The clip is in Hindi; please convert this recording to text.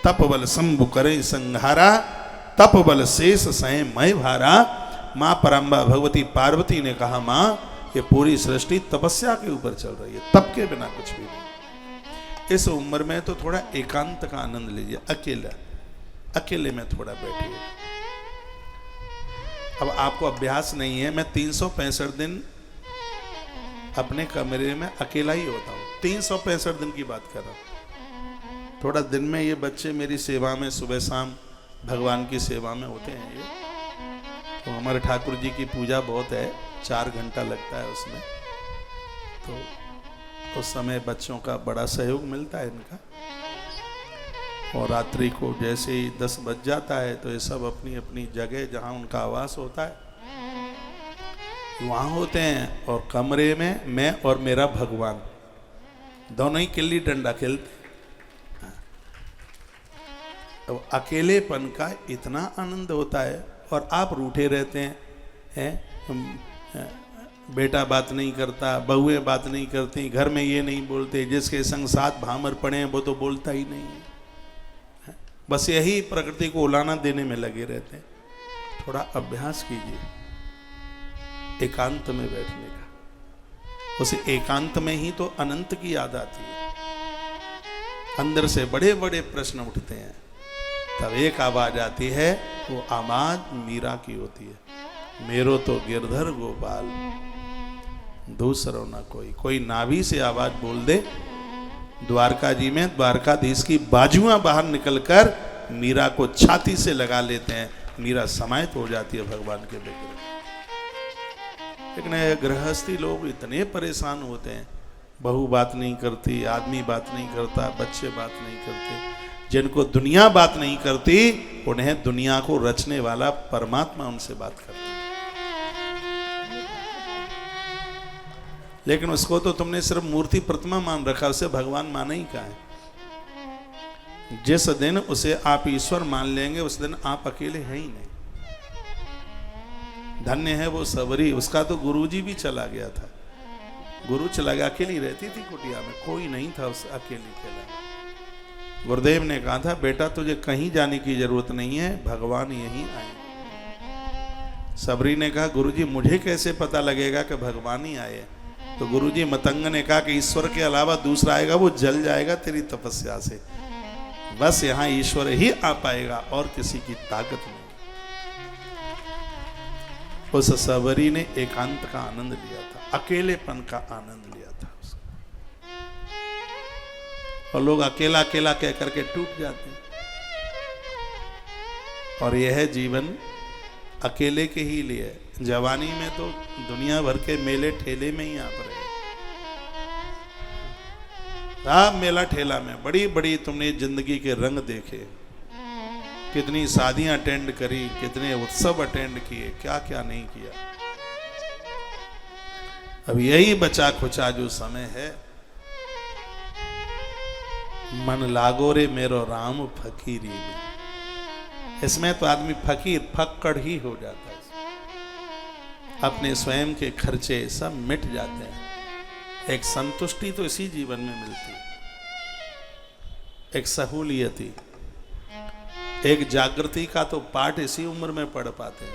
तप बल शंभु करे संहारा, तप बल शेष सहे मय भारा। माँ परम्बा भगवती पार्वती ने कहा, माँ ये पूरी सृष्टि तपस्या के ऊपर चल रही है, तप के बिना कुछ भी नहीं। इस उम्र में तो थोड़ा एकांत का आनंद लीजिए, अकेले में थोड़ा बैठिए। अब आपको अभ्यास नहीं है, मैं 365 दिन अपने कमरे में अकेला ही होता हूँ, 365 दिन की बात कर रहा हूँ। थोड़ा दिन में ये बच्चे मेरी सेवा में सुबह शाम भगवान की सेवा में होते हैं। ये तो हमारे ठाकुर जी की पूजा बहुत है, 4 घंटा लगता है उसमें, तो उस समय बच्चों का बड़ा सहयोग मिलता है इनका। और रात्रि को जैसे ही 10 बज जाता है तो ये सब अपनी अपनी जगह जहाँ उनका आवास होता है वहाँ होते हैं, और कमरे में मैं और मेरा भगवान दोनों ही किल्ली डंडा खेलते। तो अकेलेपन का इतना आनंद होता है, और आप रूठे रहते हैं, बेटा बात नहीं करता, बहुएं बात नहीं करती, घर में ये नहीं बोलते, जिसके संग साथ भामर पड़े हैं वो तो बोलता ही नहीं है, बस यही प्रकृति को उलाना देने में लगे रहते हैं। थोड़ा अभ्यास कीजिए एकांत में बैठने का, उस एकांत में ही तो अनंत की याद आती है। अंदर से बड़े बड़े प्रश्न उठते हैं, तब एक आवाज आती है, वो आवाज मीरा की होती है, मेरो तो गिरधर गोपाल दूसरो ना कोई। कोई नाभि से आवाज बोल दे, द्वारका जी में द्वारकाधीश की बाजुआं बाहर निकलकर मीरा को छाती से लगा लेते हैं, मीरा समाहित हो जाती है भगवान के बेटे। लेकिन गृहस्थी लोग इतने परेशान होते हैं, बहू बात नहीं करती, आदमी बात नहीं करता, बच्चे बात नहीं करते। जिनको दुनिया बात नहीं करती, उन्हें दुनिया को रचने वाला परमात्मा उनसे बात करता है। लेकिन उसको तो तुमने सिर्फ मूर्ति प्रतिमा मान रखा, उसे भगवान माना ही कहा है। जिस दिन उसे आप ईश्वर मान लेंगे उस दिन आप अकेले हैं ही नहीं। धन्य है वो सबरी, उसका तो गुरुजी भी चला गया था, गुरु चला गया, अकेली रहती थी कुटिया में, कोई नहीं था उस अकेली के लिए। गुरुदेव ने कहा था, बेटा तुझे कहीं जाने की जरूरत नहीं है, भगवान यहीं आए। सबरी ने कहा, गुरुजी मुझे कैसे पता लगेगा कि भगवान ही आए? तो गुरुजी मतंग ने कहा कि ईश्वर के अलावा दूसरा आएगा वो जल जाएगा तेरी तपस्या से, बस यहाँ ईश्वर ही आ पाएगा और किसी की ताकत नहीं। उस सबरी ने एकांत का आनंद लिया था, अकेलेपन का आनंद लिया था उसका। और लोग अकेला अकेला कह करके टूट जाते हैं, और यह जीवन अकेले के ही लिए। जवानी में तो दुनिया भर के मेले ठेले में ही आप रहे, आप मेला ठेला में बड़ी बड़ी तुमने जिंदगी के रंग देखे, कितनी शादियां अटेंड करी, कितने उत्सव अटेंड किए, क्या क्या नहीं किया। अब यही बचा खुचा जो समय है, मन लागो रे मेरो राम फकीरी में, इसमें तो आदमी फकीर फक्कड़ ही हो जाता है। अपने स्वयं के खर्चे सब मिट जाते हैं। एक संतुष्टि तो इसी जीवन में मिलती है, एक सहूलियती, एक जागृति का तो पाठ इसी उम्र में पढ़ पाते हैं।